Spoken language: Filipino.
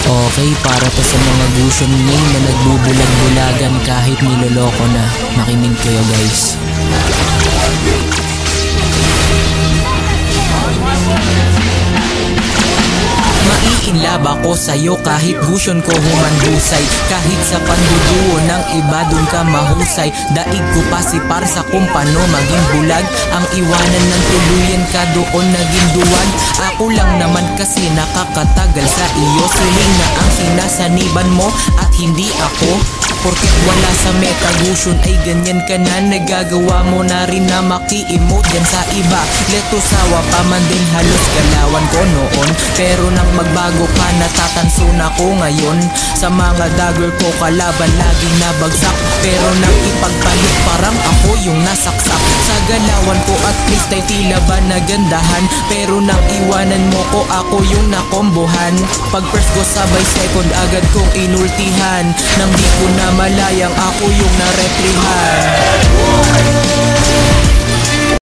Okay, para to sa mga gusion main na nagbubulag-bulagan kahit niloloko na. Makinig kayo guys. Maiinlab ako sa'yo kahit gusion ko humandusay. Kahit sa panduduo ng iba dun ka mahusay. Daig ko pa si Parsa kung paano maging bulag. Ang iwanan ng tuluyan ka doon naging duwag. Ako lang naman kasi nakakatagal sa iyo. Siling na ang sinasaniban mo at hindi ako. Porket wala sa metagusion ay ganyan ka na. Nagagawa mo na rin na maki-emote yan sa iba. Leto sawa pa man din halos galawan ko noon. Pero nang magbago ka natatanso na ko ngayon. Sa mga dagger ko kalaban laging nabagsak. Pero nang ipagpalit parang ako yung nasaksak. Sa galawan ko at least ay tila ba nagandahan. Pero nang iwanan mo ko ako yung nakombohan. Pag first ko sabay second agad kong inultihan. Nang di ko na malayang ako yung naretrihan.